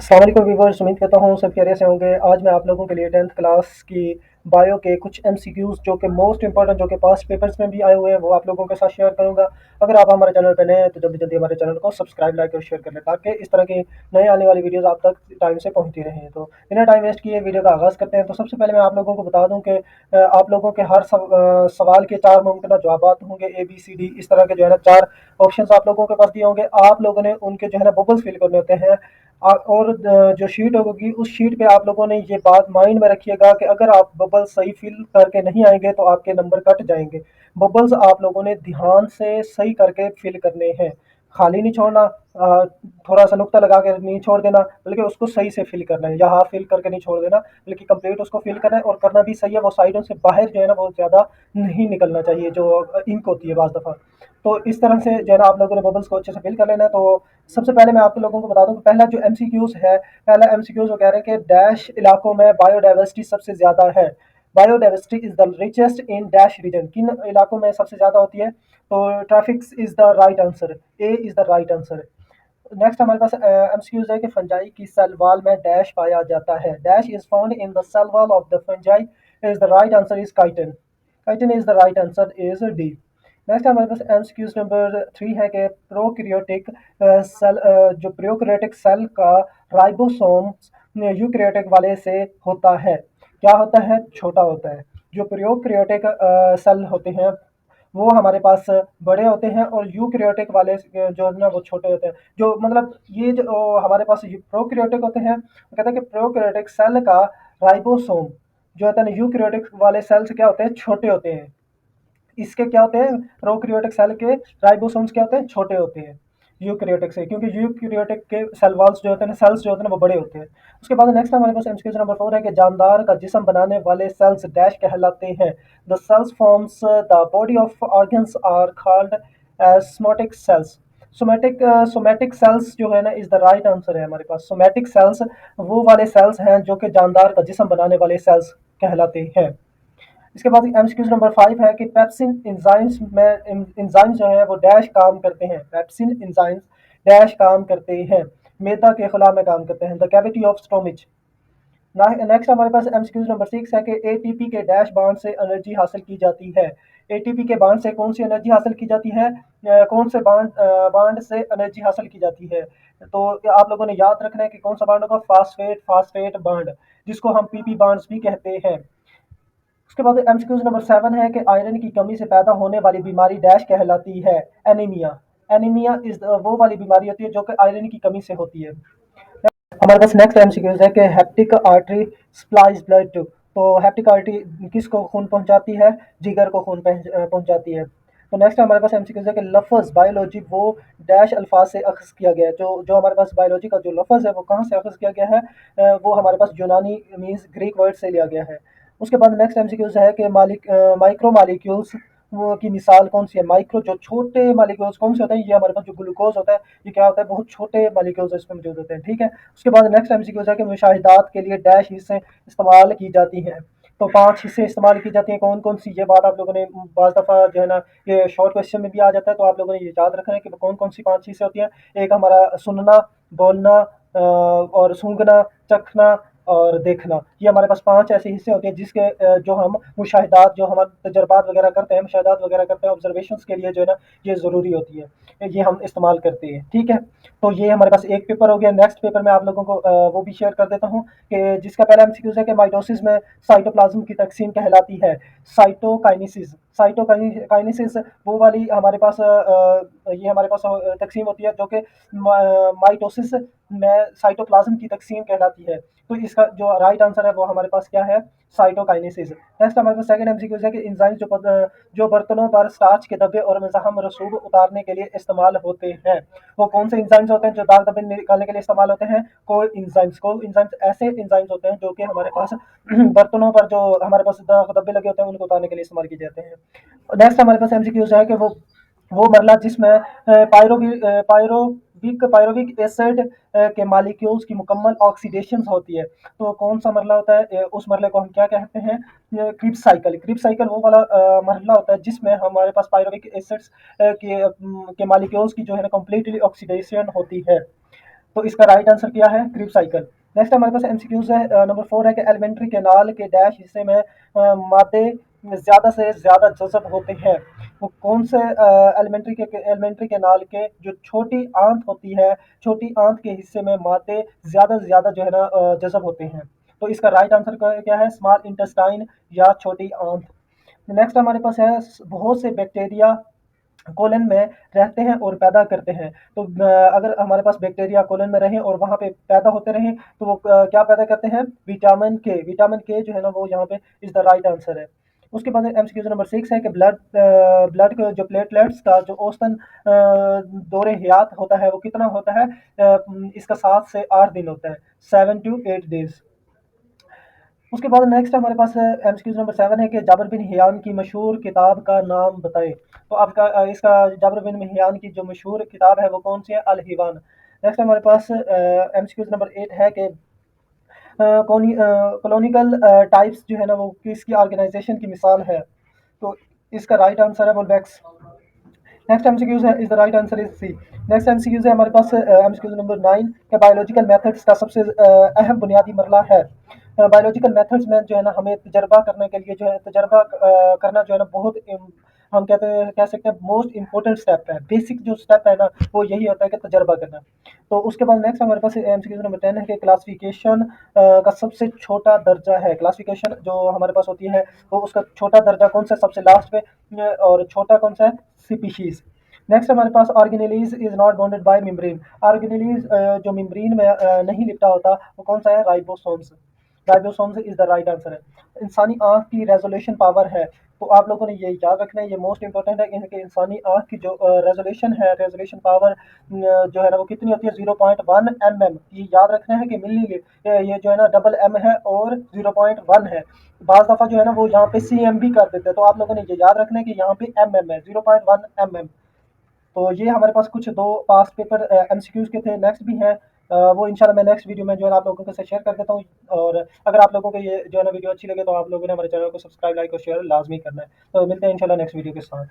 अस्सलाम वालेकुम व्यूअर्स, उम्मीद करता हूँ सब खैरियत से होंगे। आज मैं आप लोगों के लिए 10th क्लास की बायो के कुछ एमसीक्यूज़ जो कि मोस्ट इंपॉर्टेंट जो कि पास्ट पेपर्स में भी आए हुए हैं वो आप लोगों के साथ शेयर करूँगा। अगर आप हमारे चैनल पे नए हैं तो जल्दी-जल्दी हमारे चैनल को सब्सक्राइब, लाइक और शेयर कर लें ताकि इस तरह की नई आने वाली वीडियोज़ आप तक टाइम से पहुँचती रहें। तो बिना टाइम वेस्ट किए वीडियो का आगाज़ करते हैं। तो सबसे पहले मैं आप लोगों को बता दूँ कि आप लोगों के हर सवाल के 4 मुमकिन जवाबात होंगे, ए, बी, सी, डी इस तरह के जो है ना 4 ऑप्शंस आप लोगों के पास दिए होंगे। आप लोगों ने उनके जो है ना बबल्स फिल करने होते हैं। और जो शीट होगी उस शीट पे आप लोगों ने ये बात माइंड में रखिएगा कि अगर आप बबल्स सही फिल करके नहीं आएंगे तो आपके नंबर कट जाएंगे। बबल्स आप लोगों ने ध्यान से सही करके फिल करने हैं, खाली नहीं छोड़ना। थोड़ा सा नुक्ता लगा के नहीं छोड़ देना, बल्कि उसको सही से फिल करना है या हाफ फिल करके नहीं छोड़ देना, बल्कि कंप्लीट उसको फिल करना है और करना भी सही है। वो साइडों से बाहर जो है ना बहुत ज़्यादा नहीं निकलना चाहिए जो इंक होती है बाज़ दफ़ा। तो इस तरह से जो है ना आप लोगों ने बबल्स को अच्छे से फिल कर लेना है। तो सबसे पहले मैं आप लोगों को बता दूं कि पहला जो एमसीक्यूज है, पहला एमसीक्यूज वो कह रहे हैं कि डैश इलाकों में बायोडाइवर्सिटी सबसे ज़्यादा है। Biodiversity is the richest in dash region, किन इलाकों में सबसे ज़्यादा होती है? तो traffic is the right answer, A is the right answer. Next हमारे पास एमसीक्यूज है कि फंजाई की सेल वॉल में डैश पाया जाता है। Dash is found in the cell wall of the fungi, is the right answer is chitin. Chitin is the right answer is D. Next हमारे पास एमसीक्यूज नंबर 3 है कि प्रोकैरियोटिक सेल, जो prokaryotic cell का ribosome eukaryotic वाले से होता है। क्या होता है? छोटा होता है। जो प्रोकैरियोटिक सेल होते हैं वो हमारे पास बड़े होते हैं और यूकैरियोटिक वाले जो है ना वो छोटे होते हैं। जो मतलब ये जो हमारे पास प्रोकैरियोटिक होते हैं, वो कहते हैं कि प्रोकैरियोटिक सेल का राइबोसोम जो होता है ना यूकैरियोटिक वाले सेल से क्या होते हैं? छोटे होते हैं। इसके क्या होते हैं? प्रोकैरियोटिक सेल के राइबोसोम्स क्या होते हैं? छोटे होते हैं यूकैरियोटिक से, क्योंकि यूकैरियोटिक के सेल वॉल्स जो होते हैं, सेल्स जो होते हैं वो बड़े होते हैं। उसके बाद नेक्स्ट हमारे पास एमसीक्यू नंबर 4 है कि जानदार का जिस्म बनाने वाले सेल्स डैश कहलाते हैं। The cells forms the body of organs are called as somatic cells. Somatic cells जो है ना इज द राइट आंसर है हमारे पास। सोमैटिक सेल्स वो वाले सेल्स हैं जो कि जानदार का जिस्म बनाने वाले सेल्स कहलाते हैं। इसके बाद एमसीक्यूज नंबर 5 है कि पेप्सिन एंजाइम्स में एंजाइम्स जो है वो डैश काम करते हैं। पेप्सिन एंजाइम्स डैश काम करते हैं, मेदा के खला में काम करते हैं। The cavity of stomach. Next हमारे पास एमसीक्यूज नंबर 6 है कि एटीपी के डैश बांड से एनर्जी हासिल की जाती है। एटीपी के बांड से कौन सी एनर्जी हासिल की जाती है? कौन से बांड से एनर्जी हासिल की जाती है? तो आप लोगों ने याद रखना है कि कौन सा बांड होगा? फास्फेट फास्फेट बांड, जिसको हम पीपी बांड्स भी कहते हैं। उसके बाद एमसीक्यूज नंबर 7 है कि आयरन की कमी से पैदा होने वाली बीमारी डैश कहलाती है। एनीमिया। एनीमिया इज वो वाली बीमारी होती है जो कि आयरन की कमी से होती है। हमारे पास नेक्स्ट एमसीक्यूज है कि hepatic artery supplies blood to. तो हेप्टिक आर्टरी किसको खून पहुंचाती है? जिगर को खून पहुंचाती है। तो नेक्स्ट हमारे पास एमसीक्यूज है कि लफ्ज बायोलॉजी वो डैश अल्फाज से अखज़ किया गया है। जो जो हमारे पास बायोलॉजी का जो लफ्ज है वो कहाँ से अखज़ किया गया है? वो हमारे पास यूनानी मीन्स ग्रीक वर्ड से लिया गया है। उसके बाद नेक्स्ट एमसीक्यूज है कि माइक्रो मालिक्यूल्स वो की मिसाल कौन सी है? माइक्रो जो छोटे मालिक्यूल्स कौन से होते हैं? ये हमारे पास जो ग्लूकोज होता है, ये क्या होता है? बहुत छोटे मालिक्यूल्स इसमें मौजूद होते हैं। ठीक है। उसके बाद नेक्स्ट एमसीक्यूज है कि मुशाहिदात के लिए डैश हिस्से इस्तेमाल की जाती हैं। तो 5 हिस्से इस्तेमाल की जाती हैं, कौन कौन सी? ये बात आप लोगों ने बाज़ दफ़ा जो है ना ये शॉर्ट क्वेश्चन में भी आ जाता है, तो आप लोगों ने ये याद रखना है कि कौन कौन सी 5 हिस्से होती हैं। एक हमारा सुनना, बोलना और सूंघना, चखना और देखना। ये हमारे पास 5 ऐसे हिस्से होते हैं जिसके जो हम मुशाहिदात, जो हम तजर्बात वगैरह करते हैं, मुशाहिदात वगैरह करते हैं, ऑब्जर्वेशंस के लिए जो है ना ये ज़रूरी होती है, ये हम इस्तेमाल करते हैं। ठीक है। तो ये हमारे पास एक पेपर हो गया। नेक्स्ट पेपर में आप लोगों को वो भी शेयर कर देता हूँ कि जिसका पहला एमसीक्यूज है कि माइटोसिस में साइटोप्लाज्म की तकसीम कहलाती है साइटोकाइनेसिस। साइटोकाइनेसिस वो वाली हमारे पास ये हमारे पास तकसीम होती है जो कि माइटोसिस में साइटोप्लाज्म की तकसीम कहलाती है। तो इसका जो राइट आंसर है वो हमारे पास क्या है? साइटोकाइनेसिस। नेक्स्ट हमारे पास सेकंड एमसीक्यूज है कि एंजाइम्स जो बर्तनों पर स्टार्च के धब्बे और मज़ाहम रसूब उतारने के लिए इस्तेमाल होते हैं। वो कौन से एंजाइम्स होते हैं जो दाग धब्बे निकालने के लिए इस्तेमाल होते हैं? को एंजाइम्स ऐसे एंजाइम्स होते हैं जो कि हमारे पास बर्तनों पर जो हमारे पास दाग धब्बे लगे होते हैं उनको उतारने के लिए इस्तेमाल किए जाते हैं। नेक्स्ट हमारे पास एमसीक्यूज है कि वो मरला जिसमें पायरोविक एसिड के मालिक्यूल्स की मुकम्मल ऑक्सीडेशन होती है। तो कौन सा मरला होता है? उस मरले को हम क्या कहते हैं? Cribs cycle. क्रिब्स साइकिल वो वाला मरला होता है जिसमें हमारे पास पायरोविक एसिड्स के मालिक्यूल्स की जो है ना कम्प्लीटली ऑक्सीडेशन होती है। तो इसका राइट आंसर क्या है? Creep cycle. नेक्स्ट हमारे पास एमसीक्यूज है। नंबर 4 है कि एलिमेंट्री कैनाल के डैश हिस्से में मादे ज़्यादा से ज़्यादा जज़ब होते हैं। वो कौन से एलिमेंट्री कैनाल के जो छोटी आंत होती है, छोटी आंत के हिस्से में मादे ज़्यादा से ज़्यादा जो है ना जज़ब होते हैं। तो इसका राइट आंसर क्या है? स्मॉल इंटेस्टाइन या छोटी आंत। नेक्स्ट हमारे पास है बहुत से बैक्टीरिया कोलन में रहते हैं और पैदा करते हैं। तो अगर हमारे पास बैक्टीरिया कोलन में रहें और वहाँ पे पैदा होते रहें तो वो क्या पैदा करते हैं? विटामिन के जो है ना वो यहाँ पे इज़ द राइट आंसर है। उसके बाद एमसीक्यू नंबर 6 है कि ब्लड के जो प्लेटलेट्स का जो औसतन दौरे हयात होता है वो कितना होता है? इसका 7 से 8 दिन होता है, 7 टू 8 डेज़। उसके बाद नेक्स्ट हमारे पास एमसीक्यू नंबर 7 है कि जाबिर बिन हियान की मशहूर किताब का नाम बताएं। तो आपका इसका जाबिर बिन हियान की जो मशहूर किताब है वो कौन सी है? अल हिवान। नेक्स्ट हमारे पास एमसीक्यू नंबर 8 है कि कॉलोनिकल टाइप्स जो है ना वो किसकी ऑर्गेनाइजेशन की मिसाल है? तो इसका राइट आंसर है वोल्वेक्स। नेक्स्ट एमसीक्यूज है, is the right answer is C. Next MCQs है हमारे पास एमसीक्यूज नंबर 9 के बायोलॉजिकल मेथड्स का सबसे अहम बुनियादी मरला है। बायोलॉजिकल मेथड्स में जो है ना हमें तजर्बा करने के लिए जो है तजर्बा करना जो है ना बहुत हम कह सकते हैं मोस्ट इंपॉर्टेंट स्टेप है। बेसिक जो स्टेप है ना वो यही होता है कि तजर्बा करना। तो उसके बाद नेक्स्ट हमारे पास एमसीक्यू नंबर 10 है कि क्लासिफिकेशन का सबसे छोटा दर्जा है। क्लासिफिकेशन जो हमारे पास होती है वो उसका छोटा दर्जा कौन सा सबसे लास्ट पे और छोटा कौन सा है? स्पीशीज। नेक्स्ट हमारे पास organelles is not bounded by membrane. Organelles जो मेम्ब्रेन में नहीं लिपटा होता वो कौन सा है? Ribosomes. Ribosomes is the right answer है। इंसानी आंख की रेजोल्यूशन पावर है। तो आप लोगों ने ये याद रखना है, ये मोस्ट इंपॉर्टेंट है कि इंसानी आंख की जो रेजोल्यूशन है, रेजोल्यूशन पावर जो है ना वो कितनी होती है? 0.1 mm। ये याद रखना है कि मिली ये जो है ना डबल एम है और 0.1 है। बाज दफ़ा जो है ना वो यहाँ पे सी एम भी कर देते हैं। तो आप लोगों ने ये याद रखना है कि यहाँ पे एम एम है, 0.1 mm। तो ये हमारे पास कुछ दो पास्ट पेपर एमसीक्यूज के थे। नेक्स्ट भी हैं वो इंशाल्लाह मैं नेक्स्ट वीडियो में जो है ना आप लोगों के साथ शेयर कर देता हूँ। और अगर आप लोगों को ये जो है ना वीडियो अच्छी लगे तो आप लोगों ने हमारे चैनल को सब्सक्राइब, लाइक और शेयर लाजमी करना है। तो मिलते हैं इंशाल्लाह नेक्स्ट वीडियो के साथ।